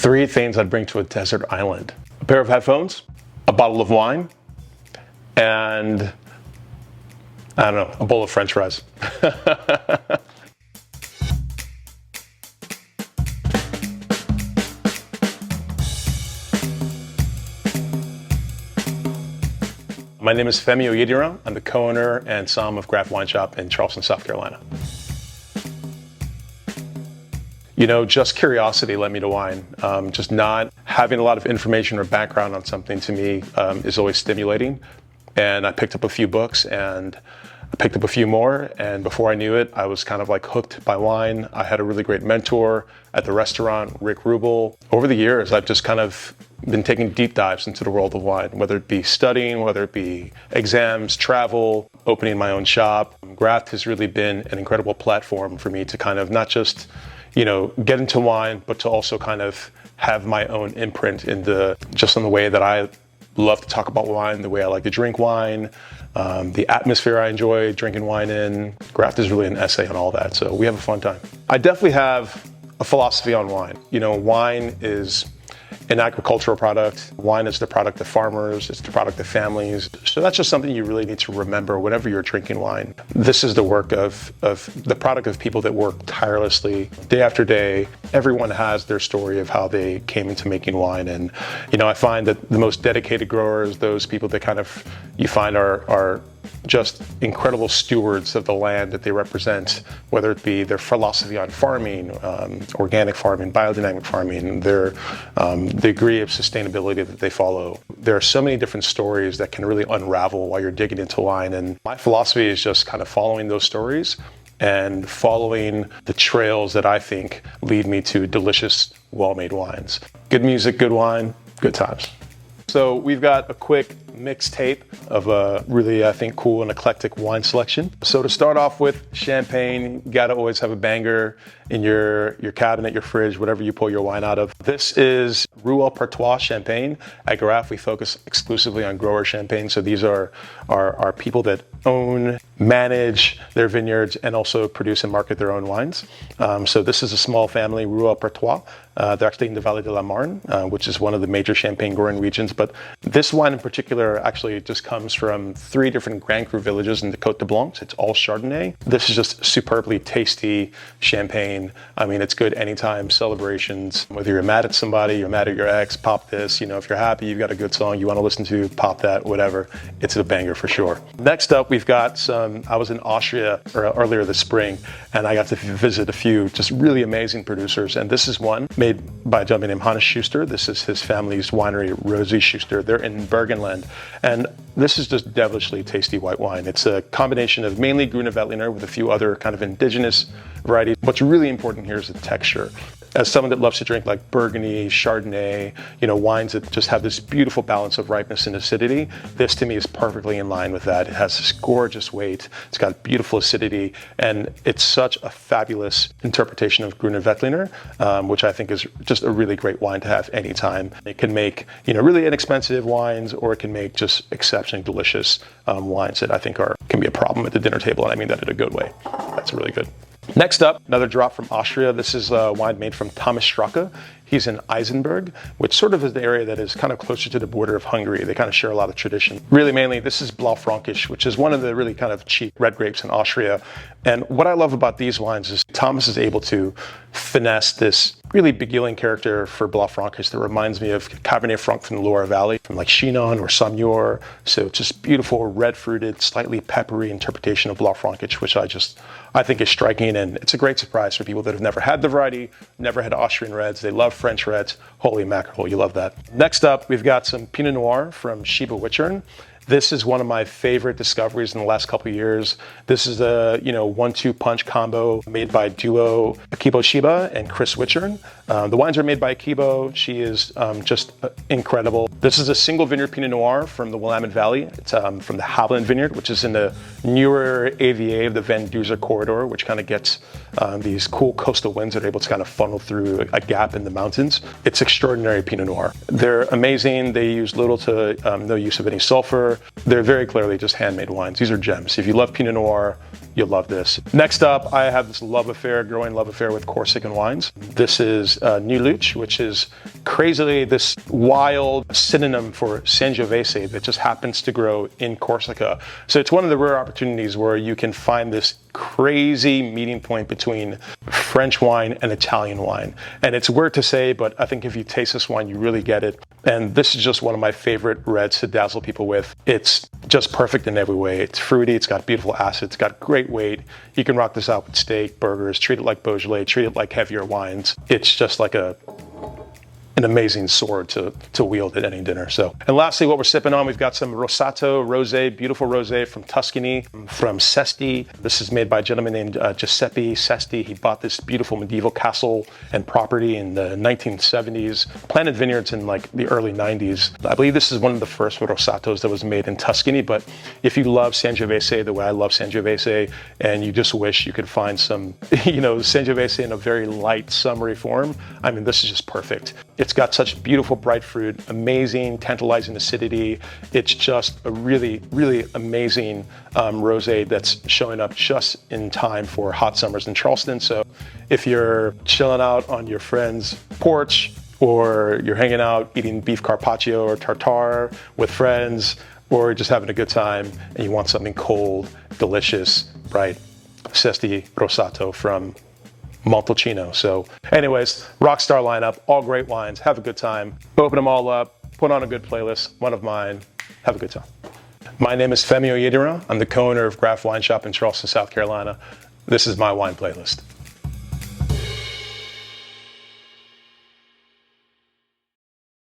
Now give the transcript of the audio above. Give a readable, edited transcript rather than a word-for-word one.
Three things I'd bring to a desert island: a pair of headphones, a bottle of wine, and I don't know, a bowl of French fries. My name is Femi Oyediran. I'm the co-owner and somm of Craft Wine Shop in Charleston, South Carolina. You know, just curiosity led me to wine. Just not having a lot of information or background on something to me is always stimulating. And I picked up a few books and I picked up a few more. And before I knew it, I was kind of like hooked by wine. I had a really great mentor at the restaurant, Rick Rubel. Over the years, I've just kind of been taking deep dives into the world of wine, whether it be studying, whether it be exams, travel, opening my own shop. Craft has really been an incredible platform for me to kind of not just, you know, get into wine, but to also kind of have my own imprint in the way that I love to talk about wine, the way I like to drink wine, the atmosphere I enjoy drinking wine in. Craft is really an essay on all that, so we have a fun time. I definitely have a philosophy on wine. You know, wine is an agricultural product. Wine is the product of farmers, it's the product of families. So that's just something you really need to remember whenever you're drinking wine. This is the work of the product of people that work tirelessly day after day. Everyone has their story of how they came into making wine. And, you know, I find that the most dedicated growers, those people that kind of you find are just incredible stewards of the land that they represent, whether it be their philosophy on farming, organic farming, biodynamic farming, their degree of sustainability that they follow. There are so many different stories that can really unravel while you're digging into wine. And my philosophy is just kind of following those stories and following the trails that I think lead me to delicious, well-made wines. Good music, good wine, good times. So we've got a quick mixtape of a really, I think, cool and eclectic wine selection. So to start off with, champagne, you gotta always have a banger in your cabinet, your fridge, whatever you pull your wine out of. This is Patois Champagne. At Craft, we focus exclusively on grower champagne. So these are people that own, manage their vineyards, and also produce and market their own wines. So this is a small family, Patois. They're actually in the Vallée de la Marne, which is one of the major champagne growing regions. But this wine in particular actually just comes from 3 different Grand Cru villages in the Côte de Blanc. It's all Chardonnay. This is just superbly tasty champagne. I mean, it's good anytime, celebrations. Whether you're mad at somebody, you're mad at your ex, pop this. You know, if you're happy, you've got a good song you want to listen to, pop that, whatever. It's a banger for sure. Next up, we've got I was in Austria earlier this spring, and I got to visit a few just really amazing producers. And this is one made by a gentleman named Hannes Schuster. This is his family's winery, Rosie Schuster. They're in Burgenland. And this is just devilishly tasty white wine. It's a combination of mainly Grüne Veltliner with a few other kind of indigenous varieties. What's really important here is the texture. As someone that loves to drink like Burgundy, Chardonnay, you know, wines that just have this beautiful balance of ripeness and acidity, this to me is perfectly in line with that. It has this gorgeous weight, it's got beautiful acidity, and it's such a fabulous interpretation of Grüne Veltliner, which I think is just a really great wine to have anytime. It can make, you know, really inexpensive wines, or it can make just exceptionally delicious wines that I think can be a problem at the dinner table, and I mean that in a good way. That's really good. Next up, another drop from Austria. This is a wine made from Thomas Stracke. He's in Eisenberg, which sort of is the area that is kind of closer to the border of Hungary. They kind of share a lot of tradition. Really, mainly, this is Blaufränkisch, which is one of the really kind of cheap red grapes in Austria. And what I love about these wines is Thomas is able to finesse this really beguiling character for Blaufränkisch that reminds me of Cabernet Franc from the Loire Valley, from like Chinon or Saumur. So just beautiful, red-fruited, slightly peppery interpretation of Blaufränkisch, which I think is striking, and it's a great surprise for people that have never had the variety, never had Austrian reds. They love French reds. Holy mackerel, you love that. Next up, we've got some Pinot Noir from Shiba Wichern. This is one of my favorite discoveries in the last couple of years. This is a 1-2 punch combo made by duo Akibo Shiba and Chris Wichern. The wines are made by Akibo. She is just incredible. This is a single vineyard Pinot Noir from the Willamette Valley. It's from the Haviland Vineyard, which is in the newer AVA of the Van Duzer corridor, which kind of gets these cool coastal winds that are able to kind of funnel through a gap in the mountains. It's extraordinary Pinot Noir. They're amazing. They use little to no use of any sulfur. They're very clearly just handmade wines. These are gems. If you love Pinot Noir, you'll love this. Next up, I have this growing love affair with Corsican Wines. This is is New Luch, which is crazily this wild synonym for Sangiovese that just happens to grow in Corsica. So it's one of the rare opportunities where you can find this crazy meeting point between French wine and Italian wine. And it's weird to say, but I think if you taste this wine, you really get it. And this is just one of my favorite reds to dazzle people with. It's just perfect in every way. It's fruity, it's got beautiful acid, it's got great weight. You can rock this out with steak, burgers, treat it like Beaujolais, treat it like heavier wines. It's just like an amazing sword to wield at any dinner. So, and lastly, what we're sipping on, we've got some Rosato Rosé, beautiful rosé from Tuscany, from Sesti. This is made by a gentleman named Giuseppe Sesti. He bought this beautiful medieval castle and property in the 1970s, planted vineyards in like the early 90s. I believe this is one of the first Rosatos that was made in Tuscany, but if you love Sangiovese the way I love Sangiovese, and you just wish you could find some, Sangiovese in a very light, summery form, I mean, this is just perfect. It's got such beautiful bright fruit, amazing tantalizing acidity. It's just a really, really amazing rosé that's showing up just in time for hot summers in Charleston. So if you're chilling out on your friend's porch, or you're hanging out eating beef carpaccio or tartare with friends, or just having a good time and you want something cold, delicious, bright, Sesti Rosato from Montalcino. So anyways, rockstar lineup, all great wines. Have a good time. Open them all up, put on a good playlist, one of mine. Have a good time. My name is Femi Oyediran. I'm the co-owner of Graf Wine Shop in Charleston, South Carolina. This is my wine playlist.